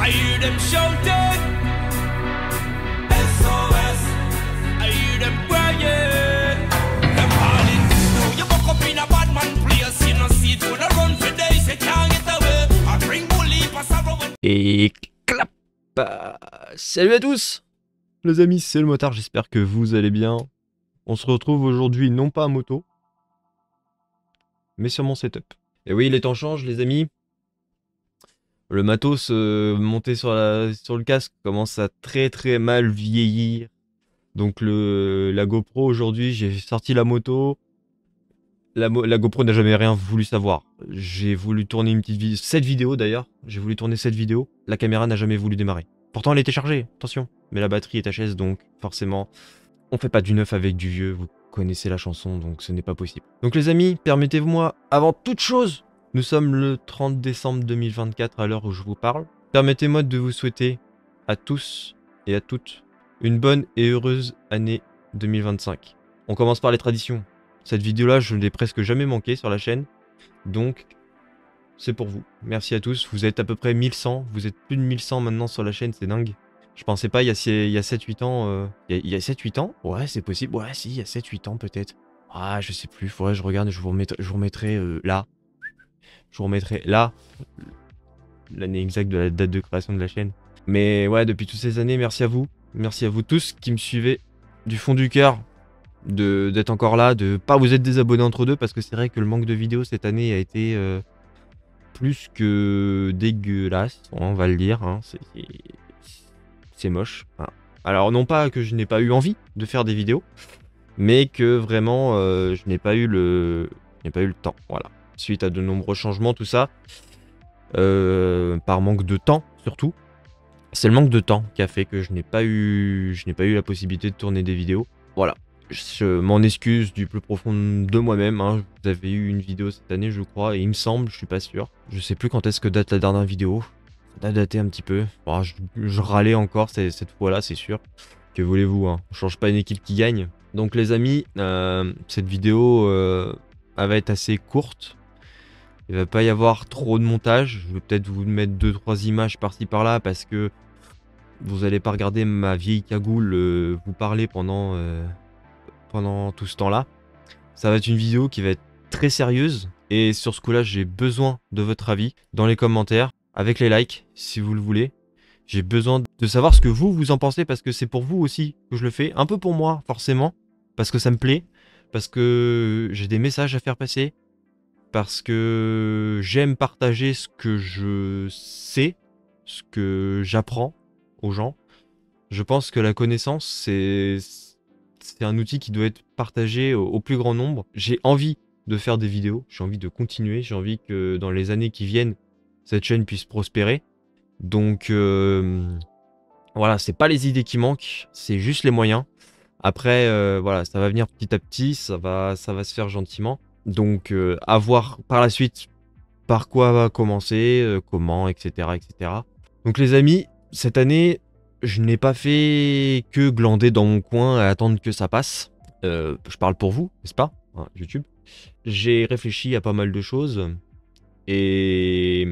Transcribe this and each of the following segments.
I hear them shouting SOS. I hear them crying. Them calling. No, you buck up in a bad man place. You know see it when I run for days. You can't get away. I bring bully pass over. Et clap. Salut à tous les amis, c'est le motard, j'espère que vous allez bien. On se retrouve aujourd'hui non pas à moto, mais sur mon setup. Et oui, les temps changent les amis. Le matos monté sur le casque commence à très mal vieillir. Donc la GoPro aujourd'hui, j'ai sorti la moto. La GoPro n'a jamais rien voulu savoir. J'ai voulu tourner une petite vidéo, cette vidéo d'ailleurs. J'ai voulu tourner cette vidéo. La caméra n'a jamais voulu démarrer. Pourtant elle était chargée, attention. Mais la batterie est HS donc forcément, on fait pas du neuf avec du vieux. Vous connaissez la chanson donc ce n'est pas possible. Donc les amis, permettez-moi avant toute chose, nous sommes le 30 décembre 2024 à l'heure où je vous parle. Permettez-moi de vous souhaiter à tous et à toutes une bonne et heureuse année 2025. On commence par les traditions. Cette vidéo-là, je ne l'ai presque jamais manqué sur la chaîne. Donc, c'est pour vous. Merci à tous. Vous êtes à peu près 1100. Vous êtes plus de 1100 maintenant sur la chaîne. C'est dingue. Je pensais pas il y a 7-8 ans. Il y a 7-8 ans? Ouais, c'est possible. Ouais, si, il y a 7-8 ans peut-être. Ah, je sais plus. Faudrait que je regarde. Je vous remettrai là. Je vous remettrai là. L'année exacte de la date de création de la chaîne. Mais ouais, depuis toutes ces années, merci à vous. Merci à vous tous qui me suivez du fond du cœur. D'être encore là, de pas vous être désabonné entre deux, parce que c'est vrai que le manque de vidéos cette année a été plus que dégueulasse, on va le dire, hein. C'est moche. Hein. Alors non pas que je n'ai pas eu envie de faire des vidéos, mais que vraiment je n'ai pas eu le temps, voilà. Suite à de nombreux changements, tout ça, par manque de temps surtout. C'est le manque de temps qui a fait que je n'ai pas eu la possibilité de tourner des vidéos, voilà. Je m'en excuse du plus profond de moi-même, hein. Vous avez eu une vidéo cette année je crois, et il me semble, je suis pas sûr. Je sais plus quand est-ce que date la dernière vidéo. Ça a daté un petit peu. Bon, je râlais encore cette fois-là, c'est sûr. Que voulez-vous, hein. On change pas une équipe qui gagne. Donc les amis, cette vidéo elle va être assez courte. Il va pas y avoir trop de montage. Je vais peut-être vous mettre 2-3 images par-ci par-là parce que vous allez pas regarder ma vieille cagoule vous parler pendant tout ce temps-là. Ça va être une vidéo qui va être très sérieuse. Et sur ce coup-là, j'ai besoin de votre avis dans les commentaires, avec les likes, si vous le voulez. J'ai besoin de savoir ce que vous en pensez, parce que c'est pour vous aussi que je le fais. Un peu pour moi, forcément, parce que ça me plaît, parce que j'ai des messages à faire passer, parce que j'aime partager ce que je sais, ce que j'apprends aux gens. Je pense que la connaissance, c'est un outil qui doit être partagé au plus grand nombre. J'ai envie de faire des vidéos, j'ai envie de continuer, j'ai envie que dans les années qui viennent, cette chaîne puisse prospérer. Donc voilà, c'est pas les idées qui manquent, c'est juste les moyens. Après, voilà, ça va venir petit à petit, ça va se faire gentiment. Donc à voir par la suite par quoi va commencer, comment, etc., etc. Donc les amis, cette année, je n'ai pas fait que glander dans mon coin et attendre que ça passe. Je parle pour vous, n'est-ce pas, hein, YouTube. J'ai réfléchi à pas mal de choses. Et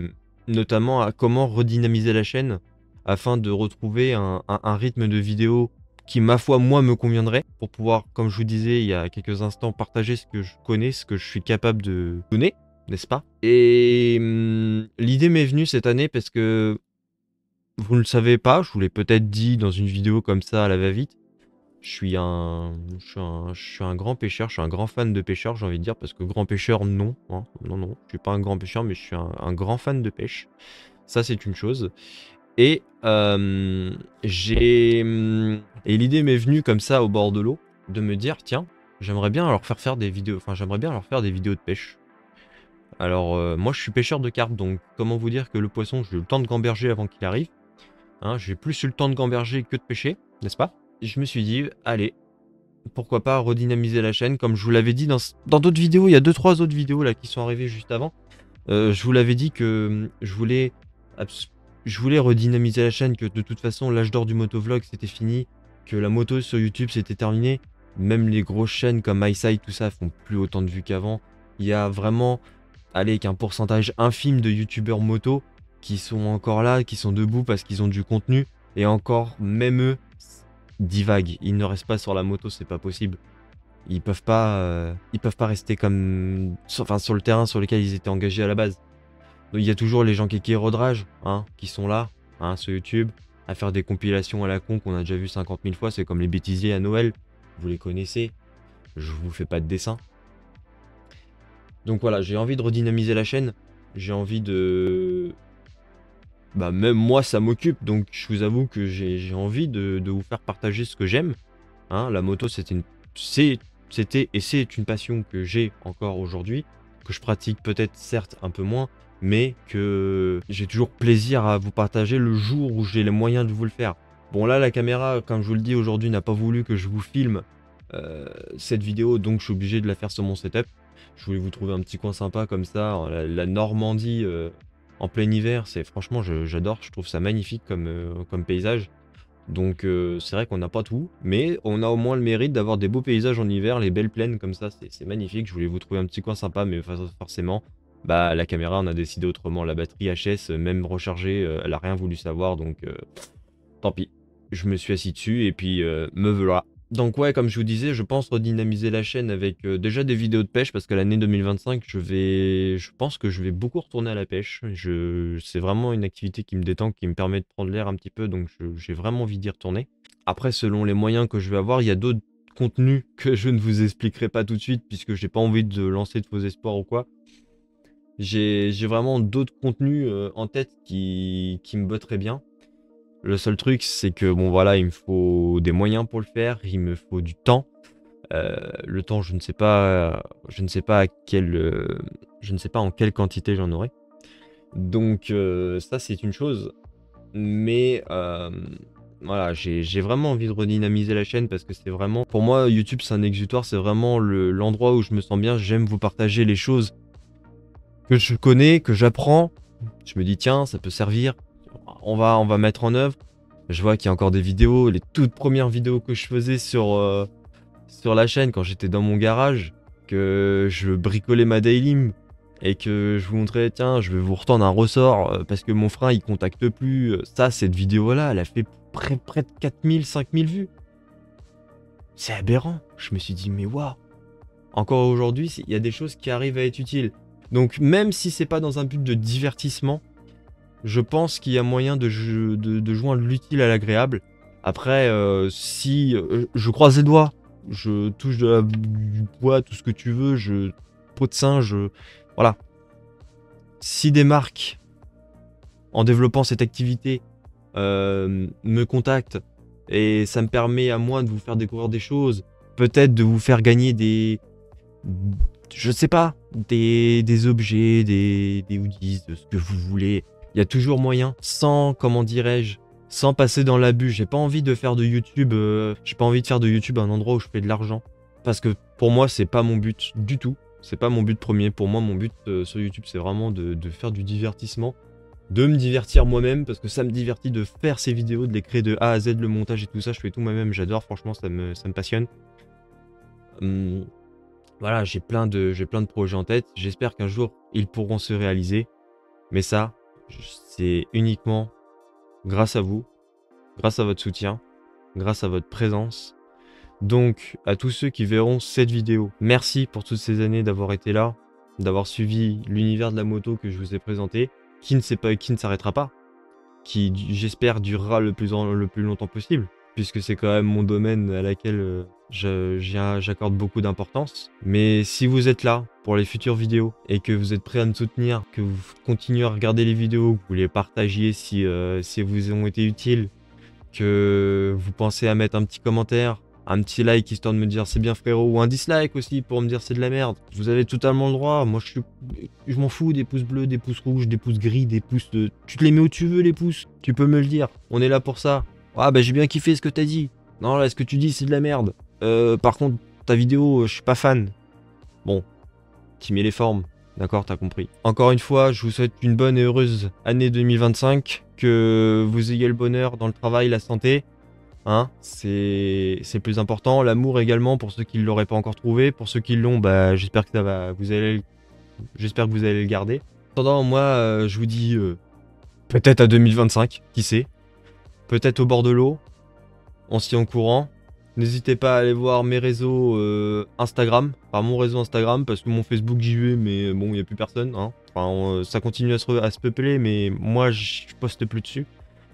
notamment à comment redynamiser la chaîne afin de retrouver un rythme de vidéo qui, ma foi, moi, me conviendrait. Pour pouvoir, comme je vous disais il y a quelques instants, partager ce que je connais, ce que je suis capable de donner, n'est-ce pas? Et l'idée m'est venue cette année parce que vous ne le savez pas, je vous l'ai peut-être dit dans une vidéo comme ça à la va-vite. Je suis un grand pêcheur, je suis un grand fan de pêcheur, j'ai envie de dire, parce que grand pêcheur, non, hein, non, je suis pas un grand pêcheur, mais je suis un grand fan de pêche. Ça, c'est une chose. Et l'idée m'est venue comme ça au bord de l'eau, de me dire, tiens, j'aimerais bien leur faire des vidéos, de pêche. Alors, moi, je suis pêcheur de carpe, donc comment vous dire que le poisson, j'ai eu le temps de gamberger avant qu'il arrive. Hein, j'ai plus eu le temps de gamberger que de pêcher, n'est-ce pas? Je me suis dit, allez, pourquoi pas redynamiser la chaîne, comme je vous l'avais dit dans d'autres vidéos, il y a 2-3 autres vidéos là qui sont arrivées juste avant. Je vous l'avais dit que je voulais redynamiser la chaîne, que de toute façon l'âge d'or du motovlog c'était fini, que la moto sur YouTube c'était terminé. Même les grosses chaînes comme MySide, tout ça font plus autant de vues qu'avant. Il y a vraiment, allez, qu'un pourcentage infime de youtubeurs moto qui sont encore là, qui sont debout parce qu'ils ont du contenu. Et encore, même eux, divaguent. Ils ne restent pas sur la moto, c'est pas possible. Ils peuvent pas rester comme, enfin, sur le terrain sur lequel ils étaient engagés à la base. Donc il y a toujours les gens qui rodrage, hein, qui sont là, hein, sur YouTube, à faire des compilations à la con qu'on a déjà vu 50 000 fois. C'est comme les bêtisiers à Noël, vous les connaissez. Je vous fais pas de dessin. Donc voilà, j'ai envie de redynamiser la chaîne. J'ai envie de... Bah même moi ça m'occupe, donc je vous avoue que j'ai envie de vous faire partager ce que j'aime. Hein, la moto c'était et c'est une passion que j'ai encore aujourd'hui, que je pratique peut-être certes un peu moins, mais que j'ai toujours plaisir à vous partager le jour où j'ai les moyens de vous le faire. Bon là la caméra, comme je vous le dis aujourd'hui, n'a pas voulu que je vous filme cette vidéo, donc je suis obligé de la faire sur mon setup. Je voulais vous trouver un petit coin sympa comme ça, la Normandie en plein hiver, c'est franchement j'adore, je trouve ça magnifique comme paysage. Donc c'est vrai qu'on n'a pas tout, mais on a au moins le mérite d'avoir des beaux paysages en hiver, les belles plaines comme ça, c'est magnifique. Je voulais vous trouver un petit coin sympa, mais forcément, bah la caméra on a décidé autrement. La batterie HS, même rechargée, elle a rien voulu savoir, donc tant pis. Je me suis assis dessus et puis me voilà. Donc ouais, comme je vous disais, je pense redynamiser la chaîne avec déjà des vidéos de pêche, parce que l'année 2025, je pense que je vais beaucoup retourner à la pêche. C'est vraiment une activité qui me détend, qui me permet de prendre l'air un petit peu, donc j'ai vraiment envie d'y retourner. Après, selon les moyens que je vais avoir, il y a d'autres contenus que je ne vous expliquerai pas tout de suite, puisque j'ai pas envie de lancer de faux espoirs ou quoi. J'ai vraiment d'autres contenus en tête qui me botteraient bien. Le seul truc, c'est que bon voilà, il me faut des moyens pour le faire, il me faut du temps. Le temps, je ne sais pas en quelle quantité j'en aurai. Donc ça, c'est une chose. Mais voilà, j'ai vraiment envie de redynamiser la chaîne parce que c'est vraiment, pour moi, YouTube, c'est un exutoire, c'est vraiment l'endroit où je me sens bien. J'aime vous partager les choses que je connais, que j'apprends. Je me dis tiens, ça peut servir. On va mettre en œuvre. Je vois qu'il y a encore des vidéos, les toutes premières vidéos que je faisais sur la chaîne quand j'étais dans mon garage, que je bricolais ma daily et que je vous montrais, tiens, je vais vous retendre un ressort parce que mon frein il contacte plus. Ça, cette vidéo-là, elle a fait près de 4000, 5000 vues. C'est aberrant. Je me suis dit, mais waouh. Encore aujourd'hui, il y a des choses qui arrivent à être utiles. Donc même si c'est pas dans un but de divertissement, je pense qu'il y a moyen de joindre l'utile à l'agréable. Après, si je croise les doigts, je touche du bois, tout ce que tu veux, peau de singe, voilà. Si des marques, en développant cette activité, me contactent et ça me permet à moi de vous faire découvrir des choses, peut-être de vous faire gagner je sais pas, des objets, des hoodies, de ce que vous voulez. Il y a toujours moyen, sans, comment dirais-je, sans passer dans l'abus. J'ai pas envie de faire de YouTube, un endroit où je fais de l'argent. Parce que pour moi, c'est pas mon but du tout. C'est pas mon but premier. Pour moi, mon but sur YouTube, c'est vraiment de faire du divertissement. De me divertir moi-même, parce que ça me divertit de faire ces vidéos, de les créer de A à Z, le montage et tout ça. Je fais tout moi-même, j'adore, franchement, ça me passionne. Voilà, j'ai plein de projets en tête. J'espère qu'un jour, ils pourront se réaliser. Mais ça, c'est uniquement grâce à vous, grâce à votre soutien, grâce à votre présence. Donc, à tous ceux qui verront cette vidéo, merci pour toutes ces années d'avoir été là, d'avoir suivi l'univers de la moto que je vous ai présenté, qui ne s'arrêtera pas, qui, j'espère, durera le plus longtemps possible, puisque c'est quand même mon domaine à laquelle j'accorde beaucoup d'importance. Mais si vous êtes là pour les futures vidéos et que vous êtes prêt à me soutenir, que vous continuez à regarder les vidéos, que vous les partagiez si vous ont été utiles, que vous pensez à mettre un petit commentaire, un petit like histoire de me dire c'est bien frérot, ou un dislike aussi pour me dire c'est de la merde, vous avez totalement le droit. Moi je m'en fous des pouces bleus, des pouces rouges, des pouces gris, des pouces de... Tu te les mets où tu veux les pouces, tu peux me le dire, on est là pour ça. Ah bah j'ai bien kiffé ce que t'as dit. Non là ce que tu dis c'est de la merde. Par contre ta vidéo je suis pas fan. Bon, tu mets les formes, d'accord, t'as compris. Encore une fois, je vous souhaite une bonne et heureuse année 2025, que vous ayez le bonheur dans le travail, la santé. Hein, c'est plus important. L'amour également pour ceux qui ne l'auraient pas encore trouvé. Pour ceux qui l'ont, bah, j'espère que vous allez le garder. En attendant, moi, je vous dis Peut-être à 2025, qui sait. Peut-être au bord de l'eau. On s'y en courant. N'hésitez pas à aller voir mes réseaux Instagram. Enfin, mon réseau Instagram, parce que mon Facebook j'y vais, mais bon, il n'y a plus personne. Hein. Enfin, ça continue à se peupler, mais moi, je poste plus dessus.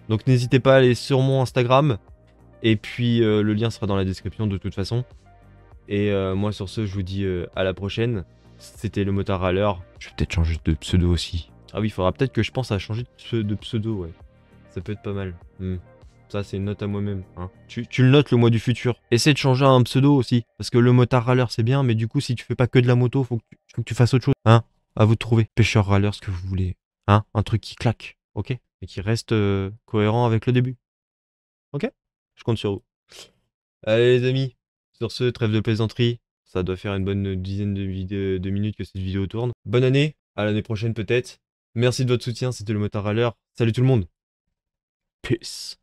Donc n'hésitez pas à aller sur mon Instagram. Et puis, le lien sera dans la description de toute façon. Et moi, sur ce, je vous dis à la prochaine. C'était le motard râleur. Je vais peut-être changer de pseudo aussi. Ah oui, il faudra peut-être que je pense à changer de pseudo, ouais. Ça peut être pas mal. Ça, c'est une note à moi-même. Hein. Tu le notes le mois du futur. Essaie de changer un pseudo aussi. Parce que le motard râleur, c'est bien. Mais du coup, si tu fais pas que de la moto, faut que tu fasses autre chose. Hein. À vous de trouver. Pêcheur râleur, ce que vous voulez. Hein. Un truc qui claque. Ok. Et qui reste cohérent avec le début. Ok. Je compte sur vous. Allez, les amis. Sur ce, trêve de plaisanterie. Ça doit faire une bonne dizaine de minutes que cette vidéo tourne. Bonne année. À l'année prochaine, peut-être. Merci de votre soutien. C'était le motard râleur. Salut tout le monde. Peace.